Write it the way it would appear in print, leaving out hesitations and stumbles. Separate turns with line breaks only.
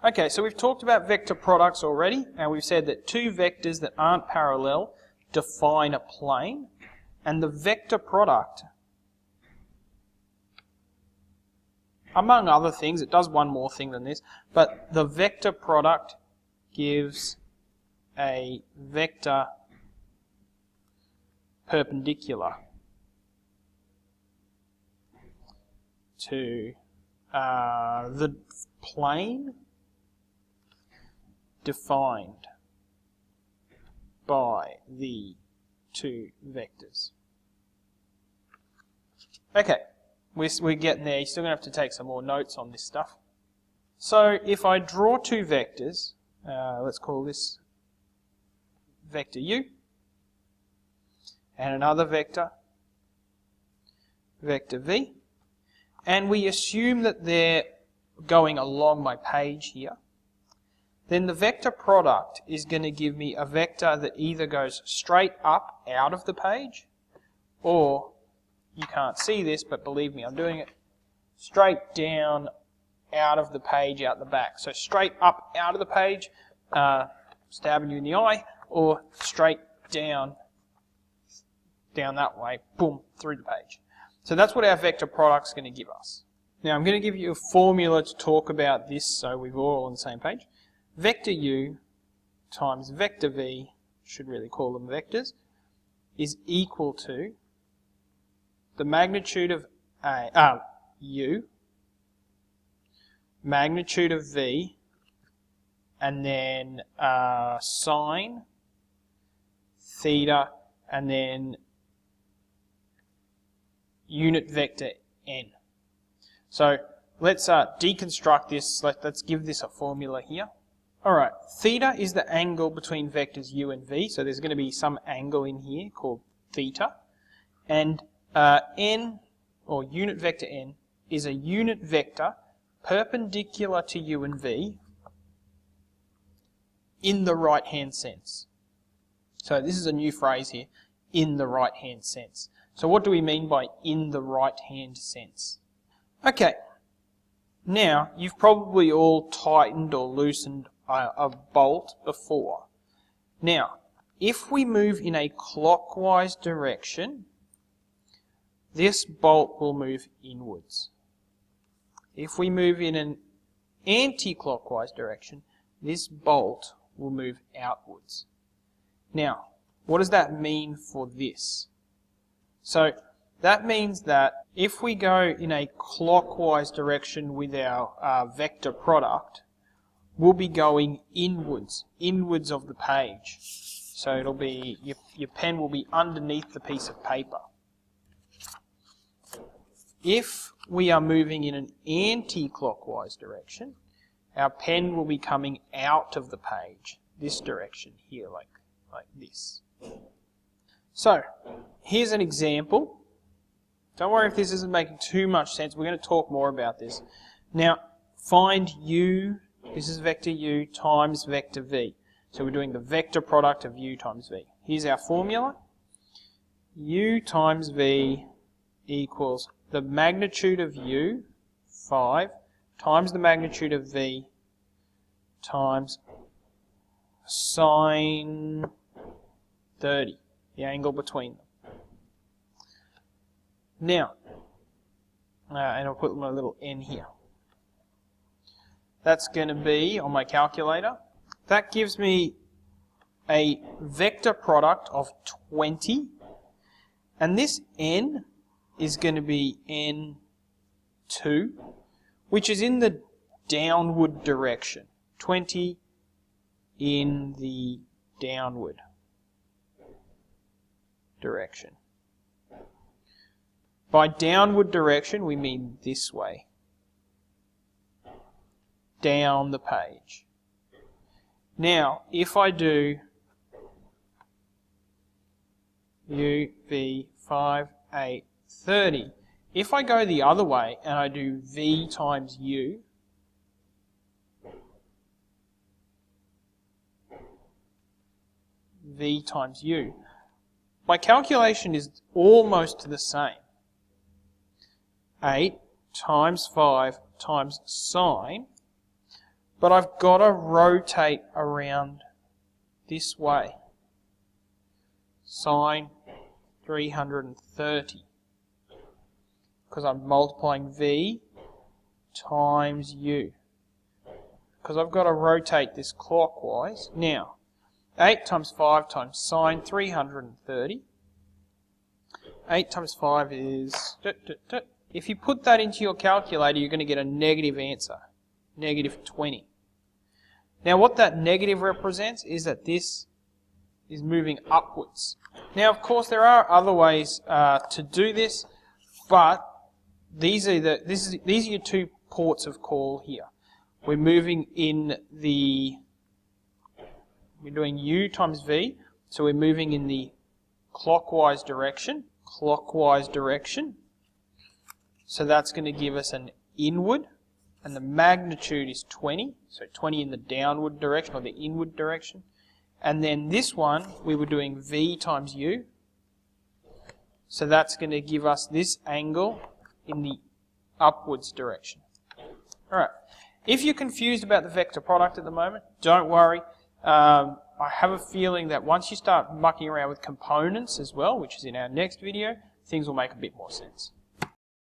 Okay, so we've talked about vector products already, and we've said that two vectors that aren't parallel define a plane, and the vector product, among other things, it does one more thing than this, but the vector product gives a vector perpendicular to the plane defined by the two vectors. Okay, we're getting there. You're still going to have to take some more notes on this stuff. So if I draw two vectors, let's call this vector u, and another vector, vector v, and we assume that they're going along my page here, then the vector product is going to give me a vector that either goes straight up out of the page, or, you can't see this, but believe me, I'm doing it, straight down out of the page out the back. So straight up out of the page, stabbing you in the eye, or straight down that way, boom, through the page. So that's what our vector product's going to give us. Now I'm going to give you a formula to talk about this so we're all on the same page. Vector u times vector v, should really call them vectors, is equal to the magnitude of u, magnitude of v, and then sine, theta, and then unit vector n. So let's deconstruct this. Let's give this a formula here. Alright, theta is the angle between vectors u and v, so there's going to be some angle in here called theta. And n, or unit vector n, is a unit vector perpendicular to u and v in the right-hand sense. So this is a new phrase here, in the right-hand sense. So what do we mean by in the right-hand sense? Okay, now you've probably all tightened or loosened a bolt before. Now, if we move in a clockwise direction, this bolt will move inwards. If we move in an anti-clockwise direction, this bolt will move outwards. Now, what does that mean for this? So that means that if we go in a clockwise direction with our vector product, we'll be going inwards of the page. So it'll be, your pen will be underneath the piece of paper. If we are moving in an anti-clockwise direction, our pen will be coming out of the page, this direction here, like this. So, here's an example. Don't worry if this isn't making too much sense. We're going to talk more about this. Now, find u, this is vector u, times vector v. So we're doing the vector product of u times v. Here's our formula. U times v equals the magnitude of u, 5, times the magnitude of v, times sine 30, the angle between them. Now, and I'll put my little n here. That's going to be, on my calculator, that gives me a vector product of 20, and this n is going to be n2, which is in the downward direction. 20 in the downward direction. By downward direction, we mean this way. Down the page. Now, if I do u, v, 5, 8, 30, if I go the other way and I do v times u, v times u, my calculation is almost the same. 8 times 5 times sine, but I've got to rotate around this way. Sine 330. Because I'm multiplying V times U. Because I've got to rotate this clockwise. Now, 8 times 5 times sine 330. 8 times 5 is... If you put that into your calculator, you're going to get a negative answer. Negative 20. Now, what that negative represents is that this is moving upwards. Now, of course, there are other ways to do this, but these are your two ports of call here. We're moving in the... We're doing U times V, so we're moving in the clockwise direction. Clockwise direction. So that's going to give us an inward, and the magnitude is 20. So 20 in the downward direction, or the inward direction. And then this one, we were doing V times U. So that's going to give us this angle in the upwards direction. Alright, if you're confused about the vector product at the moment, don't worry. I have a feeling that once you start mucking around with components as well, which is in our next video, things will make a bit more sense.